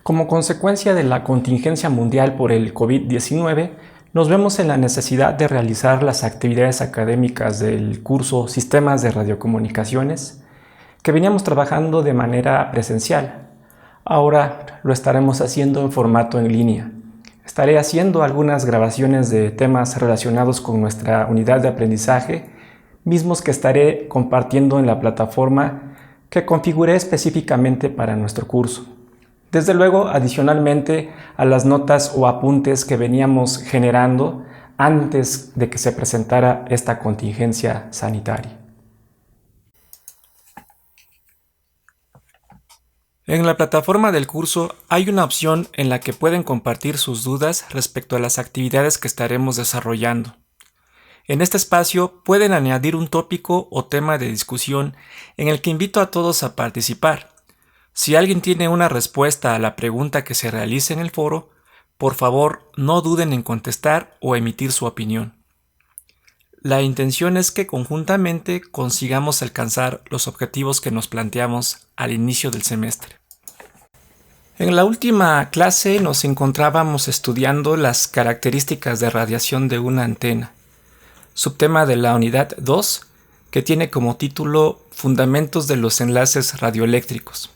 Como consecuencia de la contingencia mundial por el COVID-19, nos vemos en la necesidad de realizar las actividades académicas del curso Sistemas de Radiocomunicaciones, que veníamos trabajando de manera presencial. Ahora lo estaremos haciendo en formato en línea. Estaré haciendo algunas grabaciones de temas relacionados con nuestra unidad de aprendizaje, mismos que estaré compartiendo en la plataforma que configuré específicamente para nuestro curso. Desde luego, adicionalmente a las notas o apuntes que veníamos generando antes de que se presentara esta contingencia sanitaria. En la plataforma del curso hay una opción en la que pueden compartir sus dudas respecto a las actividades que estaremos desarrollando. En este espacio pueden añadir un tópico o tema de discusión en el que invito a todos a participar. Si alguien tiene una respuesta a la pregunta que se realice en el foro, por favor no duden en contestar o emitir su opinión. La intención es que conjuntamente consigamos alcanzar los objetivos que nos planteamos al inicio del semestre. En la última clase nos encontrábamos estudiando las características de radiación de una antena, subtema de la unidad 2, que tiene como título Fundamentos de los enlaces radioeléctricos.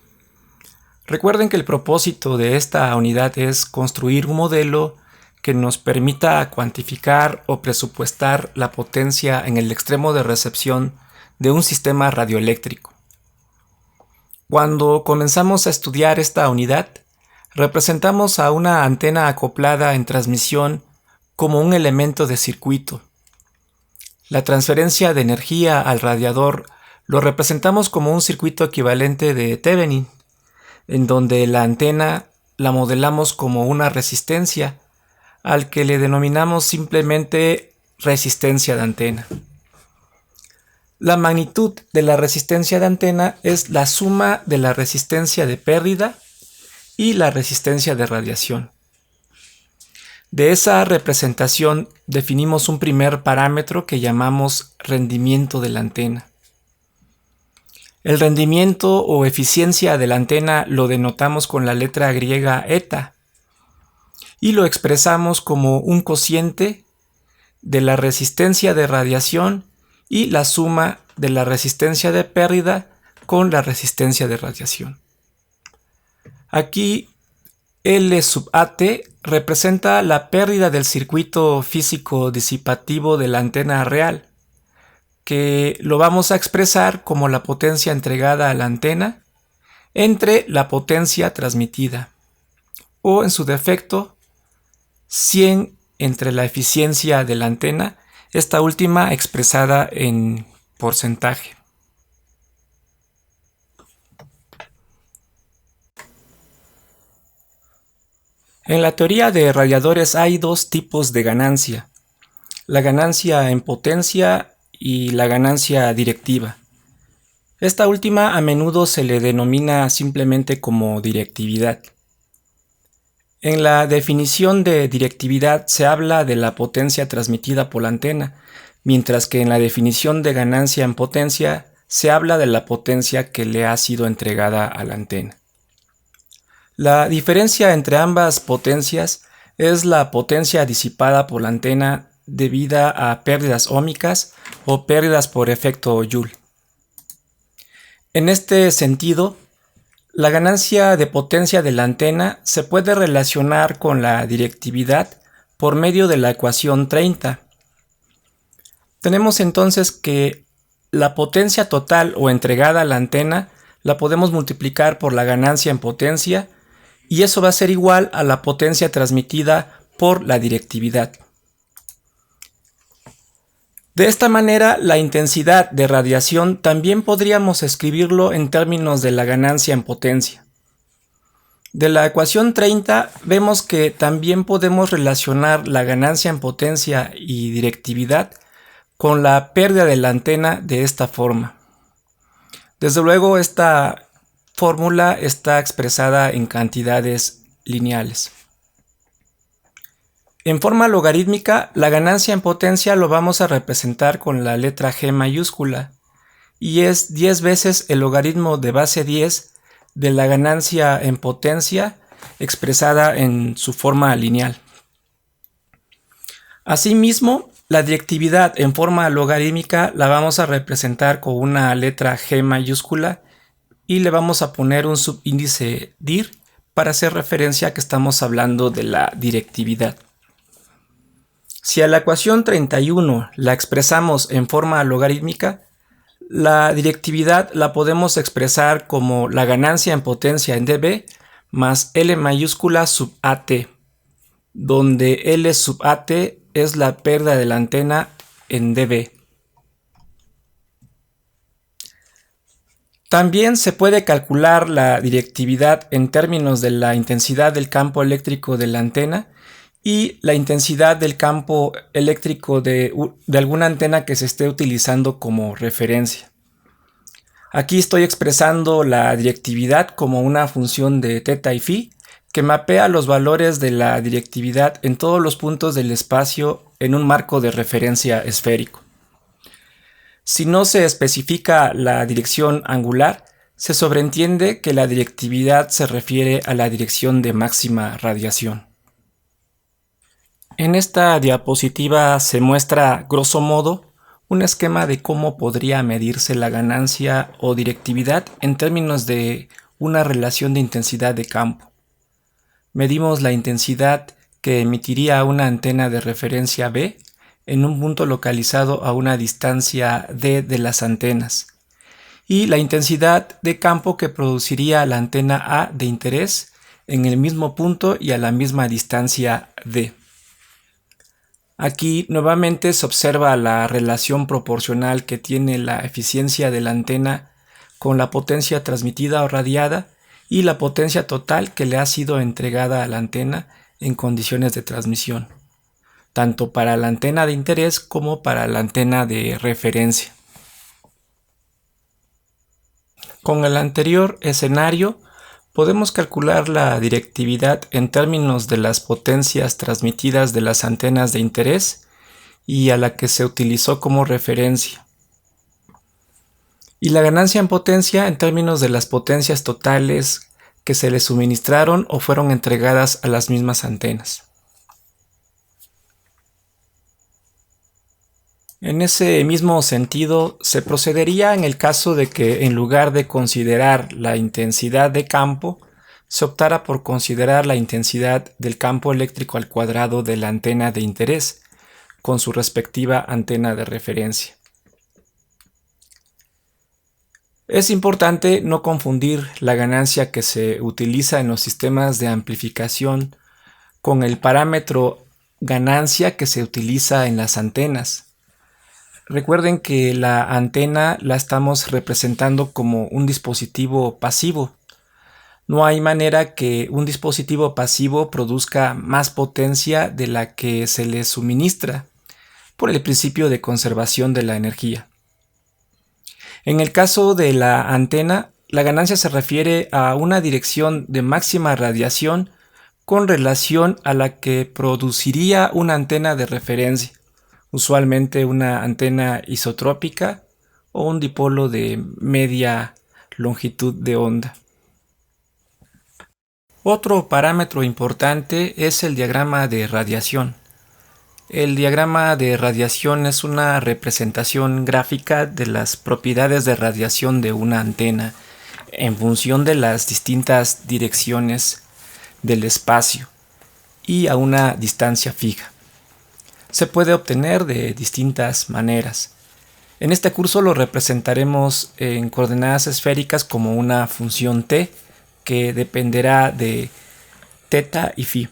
Recuerden que el propósito de esta unidad es construir un modelo que nos permita cuantificar o presupuestar la potencia en el extremo de recepción de un sistema radioeléctrico. Cuando comenzamos a estudiar esta unidad, representamos a una antena acoplada en transmisión como un elemento de circuito. La transferencia de energía al radiador lo representamos como un circuito equivalente de Thevenin, en donde la antena la modelamos como una resistencia, al que le denominamos simplemente resistencia de antena. La magnitud de la resistencia de antena es la suma de la resistencia de pérdida y la resistencia de radiación. De esa representación definimos un primer parámetro que llamamos rendimiento de la antena. El rendimiento o eficiencia de la antena lo denotamos con la letra griega eta y lo expresamos como un cociente de la resistencia de radiación y la suma de la resistencia de pérdida con la resistencia de radiación. Aquí L sub AT representa la pérdida del circuito físico disipativo de la antena real, que lo vamos a expresar como la potencia entregada a la antena entre la potencia transmitida, o en su defecto, 100 entre la eficiencia de la antena, esta última expresada en porcentaje. En la teoría de radiadores hay dos tipos de ganancia: la ganancia en potencia y la ganancia directiva. Esta última a menudo se le denomina simplemente como directividad. En la definición de directividad se habla de la potencia transmitida por la antena, mientras que en la definición de ganancia en potencia se habla de la potencia que le ha sido entregada a la antena. La diferencia entre ambas potencias es la potencia disipada por la antena debida a pérdidas óhmicas o pérdidas por efecto Joule. En este sentido, la ganancia de potencia de la antena se puede relacionar con la directividad por medio de la ecuación 30. Tenemos entonces que la potencia total o entregada a la antena la podemos multiplicar por la ganancia en potencia y eso va a ser igual a la potencia transmitida por la directividad. De esta manera, la intensidad de radiación también podríamos escribirlo en términos de la ganancia en potencia. De la ecuación 30 vemos que también podemos relacionar la ganancia en potencia y directividad con la pérdida de la antena de esta forma. Desde luego, esta fórmula está expresada en cantidades lineales. En forma logarítmica, la ganancia en potencia lo vamos a representar con la letra G mayúscula y es 10 veces el logaritmo de base 10 de la ganancia en potencia expresada en su forma lineal. Asimismo, la directividad en forma logarítmica la vamos a representar con una letra G mayúscula y le vamos a poner un subíndice dir para hacer referencia a que estamos hablando de la directividad. Si a la ecuación 31 la expresamos en forma logarítmica, la directividad la podemos expresar como la ganancia en potencia en dB más L mayúscula sub AT, donde L sub AT es la pérdida de la antena en dB. También se puede calcular la directividad en términos de la intensidad del campo eléctrico de la antena y la intensidad del campo eléctrico de alguna antena que se esté utilizando como referencia. Aquí estoy expresando la directividad como una función de θ y φ que mapea los valores de la directividad en todos los puntos del espacio en un marco de referencia esférico. Si no se especifica la dirección angular, se sobreentiende que la directividad se refiere a la dirección de máxima radiación. En esta diapositiva se muestra, grosso modo, un esquema de cómo podría medirse la ganancia o directividad en términos de una relación de intensidad de campo. Medimos la intensidad que emitiría una antena de referencia B en un punto localizado a una distancia d de las antenas, y la intensidad de campo que produciría la antena A de interés en el mismo punto y a la misma distancia d. Aquí nuevamente se observa la relación proporcional que tiene la eficiencia de la antena con la potencia transmitida o radiada y la potencia total que le ha sido entregada a la antena en condiciones de transmisión, tanto para la antena de interés como para la antena de referencia. Con el anterior escenario, podemos calcular la directividad en términos de las potencias transmitidas de las antenas de interés y a la que se utilizó como referencia, y la ganancia en potencia en términos de las potencias totales que se le suministraron o fueron entregadas a las mismas antenas. En ese mismo sentido, se procedería en el caso de que en lugar de considerar la intensidad de campo, se optara por considerar la intensidad del campo eléctrico al cuadrado de la antena de interés, con su respectiva antena de referencia. Es importante no confundir la ganancia que se utiliza en los sistemas de amplificación con el parámetro ganancia que se utiliza en las antenas. Recuerden que la antena la estamos representando como un dispositivo pasivo. No hay manera que un dispositivo pasivo produzca más potencia de la que se le suministra por el principio de conservación de la energía. En el caso de la antena, la ganancia se refiere a una dirección de máxima radiación con relación a la que produciría una antena de referencia, usualmente una antena isotrópica o un dipolo de media longitud de onda. Otro parámetro importante es el diagrama de radiación. El diagrama de radiación es una representación gráfica de las propiedades de radiación de una antena en función de las distintas direcciones del espacio y a una distancia fija. Se puede obtener de distintas maneras. En este curso lo representaremos en coordenadas esféricas como una función t que dependerá de θ y φ.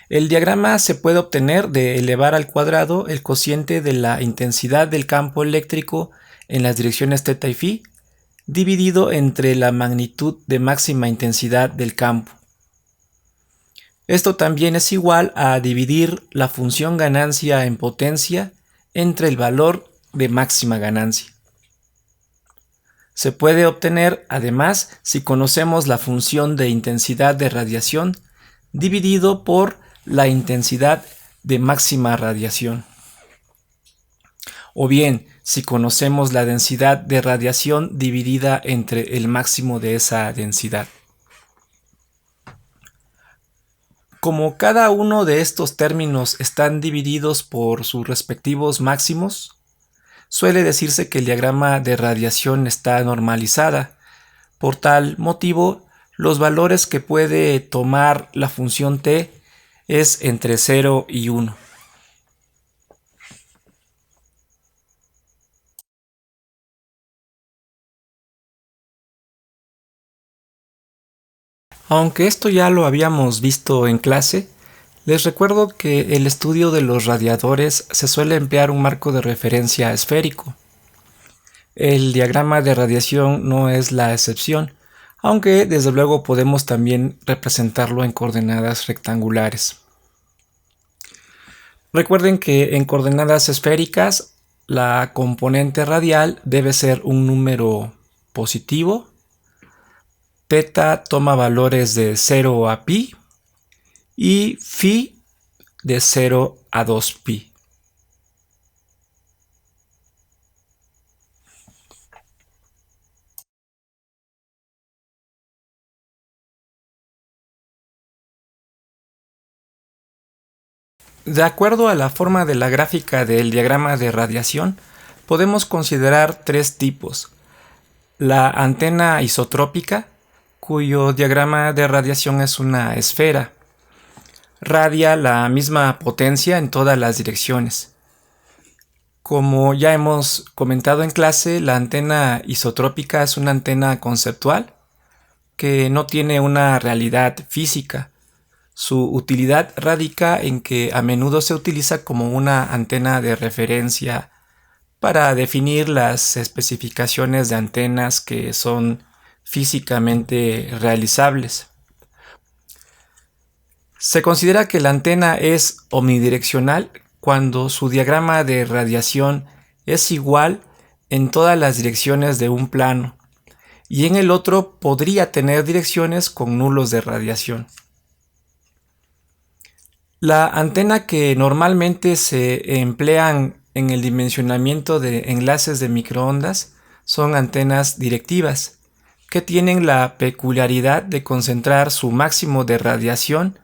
El diagrama se puede obtener de elevar al cuadrado el cociente de la intensidad del campo eléctrico en las direcciones θ y φ, dividido entre la magnitud de máxima intensidad del campo. Esto también es igual a dividir la función ganancia en potencia entre el valor de máxima ganancia. Se puede obtener, además, si conocemos la función de intensidad de radiación dividido por la intensidad de máxima radiación. O bien, si conocemos la densidad de radiación dividida entre el máximo de esa densidad. Como cada uno de estos términos están divididos por sus respectivos máximos, suele decirse que el diagrama de radiación está normalizada. Por tal motivo, los valores que puede tomar la función t es entre 0 y 1. Aunque esto ya lo habíamos visto en clase, les recuerdo que el estudio de los radiadores se suele emplear un marco de referencia esférico. El diagrama de radiación no es la excepción, aunque desde luego podemos también representarlo en coordenadas rectangulares. Recuerden que en coordenadas esféricas la componente radial debe ser un número positivo. Teta toma valores de 0 a pi y phi de 0 a 2pi. De acuerdo a la forma de la gráfica del diagrama de radiación, podemos considerar tres tipos. La antena isotrópica, cuyo diagrama de radiación es una esfera. Radia la misma potencia en todas las direcciones. Como ya hemos comentado en clase, la antena isotrópica es una antena conceptual que no tiene una realidad física. Su utilidad radica en que a menudo se utiliza como una antena de referencia para definir las especificaciones de antenas que son físicamente realizables. Se considera que la antena es omnidireccional cuando su diagrama de radiación es igual en todas las direcciones de un plano, y en el otro podría tener direcciones con nulos de radiación. La antena que normalmente se emplean en el dimensionamiento de enlaces de microondas son antenas directivas, que tienen la peculiaridad de concentrar su máximo de radiación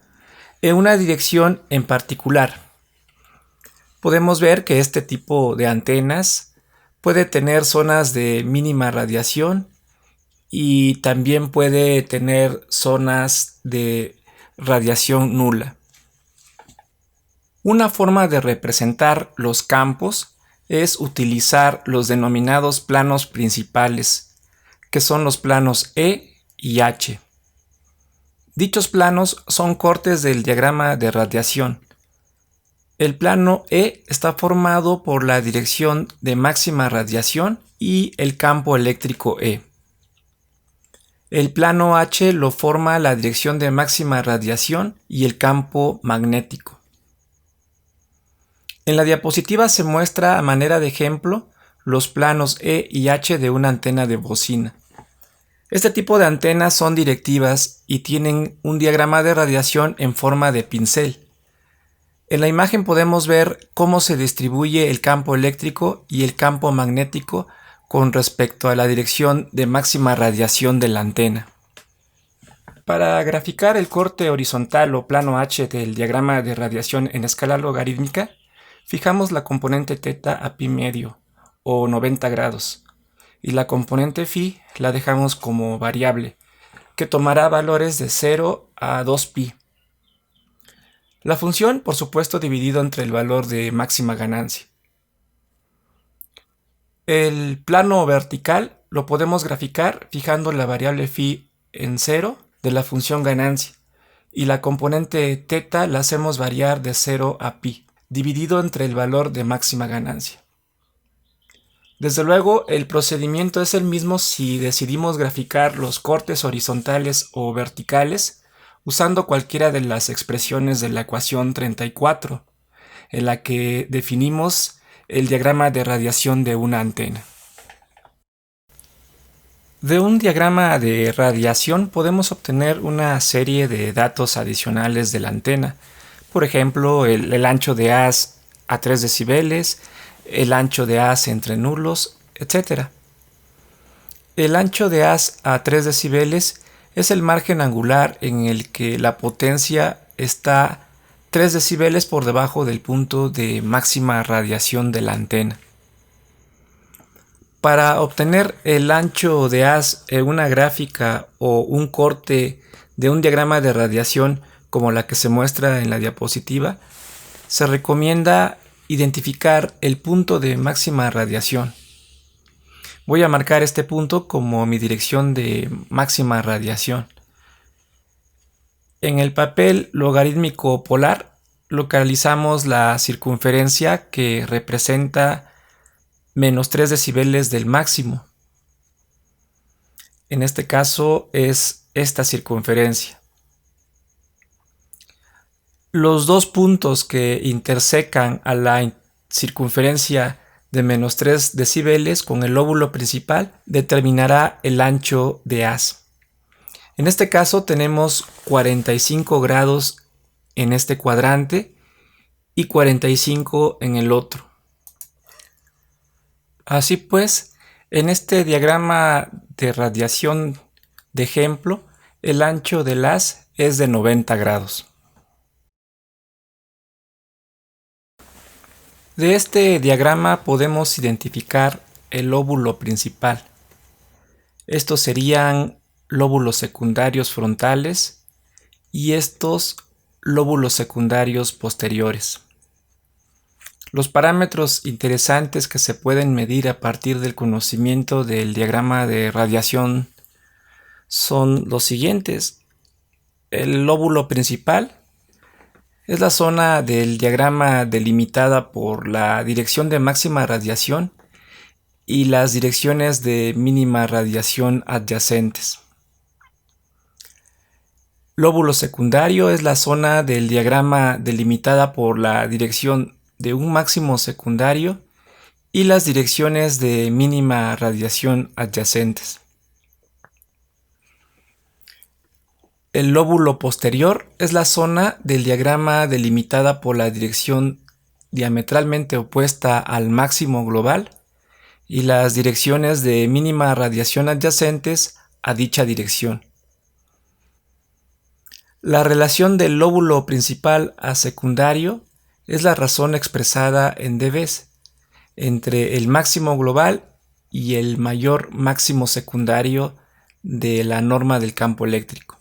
en una dirección en particular. Podemos ver que este tipo de antenas puede tener zonas de mínima radiación y también puede tener zonas de radiación nula. Una forma de representar los campos es utilizar los denominados planos principales, que son los planos E y H. Dichos planos son cortes del diagrama de radiación. El plano E está formado por la dirección de máxima radiación y el campo eléctrico E. El plano H lo forma la dirección de máxima radiación y el campo magnético. En la diapositiva se muestra a manera de ejemplo los planos E y H de una antena de bocina. Este tipo de antenas son directivas y tienen un diagrama de radiación en forma de pincel. En la imagen podemos ver cómo se distribuye el campo eléctrico y el campo magnético con respecto a la dirección de máxima radiación de la antena. Para graficar el corte horizontal o plano H del diagrama de radiación en escala logarítmica, fijamos la componente teta a pi medio o 90 grados y la componente phi la dejamos como variable, que tomará valores de 0 a 2pi. La función, por supuesto, dividido entre el valor de máxima ganancia. El plano vertical lo podemos graficar fijando la variable phi en 0 de la función ganancia y la componente teta la hacemos variar de 0 a pi, dividido entre el valor de máxima ganancia. Desde luego, el procedimiento es el mismo si decidimos graficar los cortes horizontales o verticales usando cualquiera de las expresiones de la ecuación 34, en la que definimos el diagrama de radiación de una antena. De un diagrama de radiación podemos obtener una serie de datos adicionales de la antena. Por ejemplo, el ancho de haz a 3 decibeles, el ancho de haz entre nulos, etc. El ancho de haz a 3 decibeles es el margen angular en el que la potencia está 3 decibeles por debajo del punto de máxima radiación de la antena. Para obtener el ancho de haz en una gráfica o un corte de un diagrama de radiación como la que se muestra en la diapositiva, se recomienda identificar el punto de máxima radiación. Voy a marcar este punto como mi dirección de máxima radiación. En el papel logarítmico polar localizamos la circunferencia que representa menos 3 decibeles del máximo. En este caso es esta circunferencia. Los dos puntos que intersecan a la circunferencia de menos 3 decibeles con el lóbulo principal determinará el ancho de haz. En este caso tenemos 45 grados en este cuadrante y 45 en el otro. Así pues, en este diagrama de radiación de ejemplo, el ancho del haz es de 90 grados. De este diagrama podemos identificar el lóbulo principal. Estos serían lóbulos secundarios frontales y estos lóbulos secundarios posteriores. Los parámetros interesantes que se pueden medir a partir del conocimiento del diagrama de radiación son los siguientes. El lóbulo principal es la zona del diagrama delimitada por la dirección de máxima radiación y las direcciones de mínima radiación adyacentes. Lóbulo secundario es la zona del diagrama delimitada por la dirección de un máximo secundario y las direcciones de mínima radiación adyacentes. El lóbulo posterior es la zona del diagrama delimitada por la dirección diametralmente opuesta al máximo global y las direcciones de mínima radiación adyacentes a dicha dirección. La relación del lóbulo principal a secundario es la razón expresada en dB entre el máximo global y el mayor máximo secundario de la norma del campo eléctrico.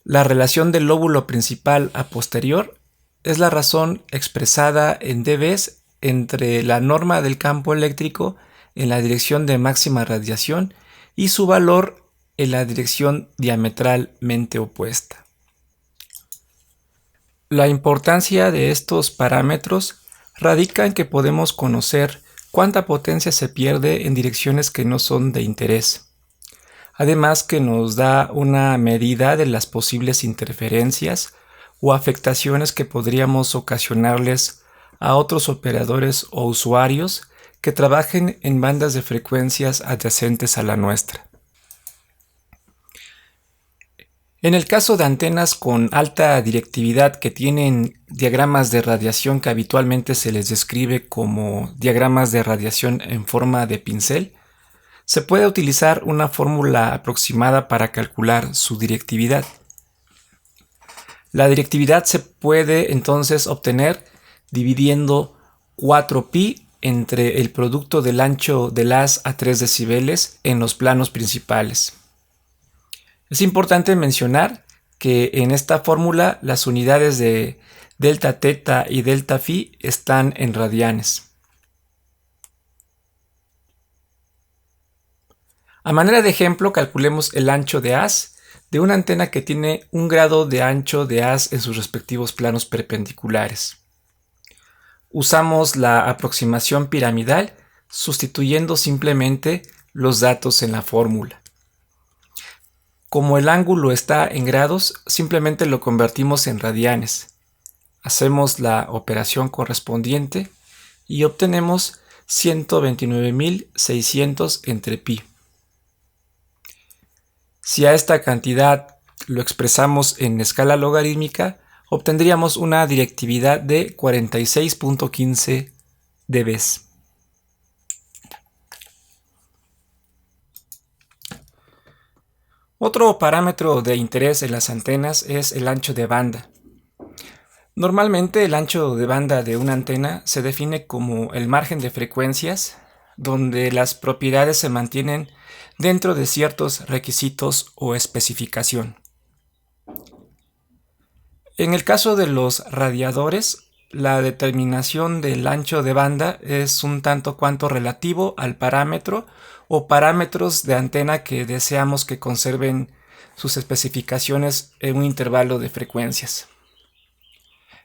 La relación del lóbulo principal a posterior es la razón expresada en dB entre la norma del campo eléctrico en la dirección de máxima radiación y su valor en la dirección diametralmente opuesta. La importancia de estos parámetros radica en que podemos conocer cuánta potencia se pierde en direcciones que no son de interés. Además que nos da una medida de las posibles interferencias o afectaciones que podríamos ocasionarles a otros operadores o usuarios que trabajen en bandas de frecuencias adyacentes a la nuestra. En el caso de antenas con alta directividad que tienen diagramas de radiación que habitualmente se les describe como diagramas de radiación en forma de pincel, se puede utilizar una fórmula aproximada para calcular su directividad. La directividad se puede entonces obtener dividiendo 4pi entre el producto del ancho del haz a 3 decibeles en los planos principales. Es importante mencionar que en esta fórmula las unidades de delta teta y delta phi están en radianes. A manera de ejemplo, calculemos el ancho de haz de una antena que tiene 1 grado de ancho de haz en sus respectivos planos perpendiculares. Usamos la aproximación piramidal sustituyendo simplemente los datos en la fórmula. Como el ángulo está en grados, simplemente lo convertimos en radianes. Hacemos la operación correspondiente y obtenemos 129.600 entre pi. Si a esta cantidad lo expresamos en escala logarítmica, obtendríamos una directividad de 46.15 dB. Otro parámetro de interés en las antenas es el ancho de banda. Normalmente el ancho de banda de una antena se define como el margen de frecuencias donde las propiedades se mantienen dentro de ciertos requisitos o especificación. En el caso de los radiadores, la determinación del ancho de banda es un tanto cuanto relativo al parámetro o parámetros de antena que deseamos que conserven sus especificaciones en un intervalo de frecuencias.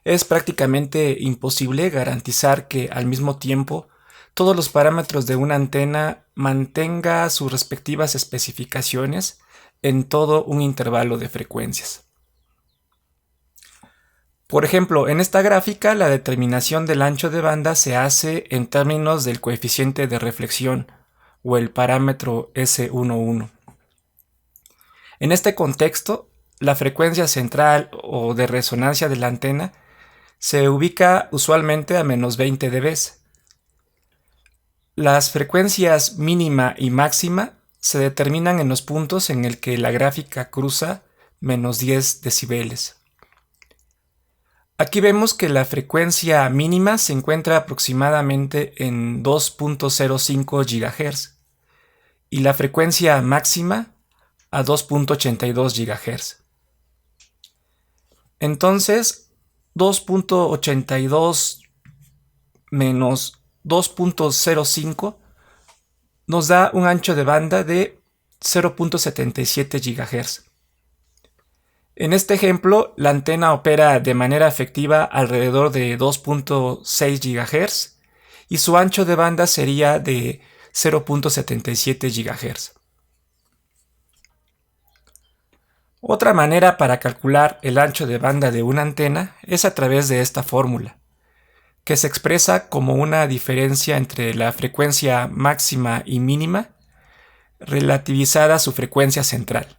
Es prácticamente imposible garantizar que al mismo tiempo todos los parámetros de una antena mantenga sus respectivas especificaciones en todo un intervalo de frecuencias. Por ejemplo, en esta gráfica la determinación del ancho de banda se hace en términos del coeficiente de reflexión o el parámetro S11. En este contexto, la frecuencia central o de resonancia de la antena se ubica usualmente a menos 20 dB. Las frecuencias mínima y máxima se determinan en los puntos en el que la gráfica cruza menos 10 decibeles. Aquí vemos que la frecuencia mínima se encuentra aproximadamente en 2.05 GHz y la frecuencia máxima a 2.82 GHz. Entonces, 2.82 menos 2.05 nos da un ancho de banda de 0.77 GHz. En este ejemplo, la antena opera de manera efectiva alrededor de 2.6 GHz y su ancho de banda sería de 0.77 GHz. Otra manera para calcular el ancho de banda de una antena es a través de esta fórmula, que se expresa como una diferencia entre la frecuencia máxima y mínima relativizada a su frecuencia central.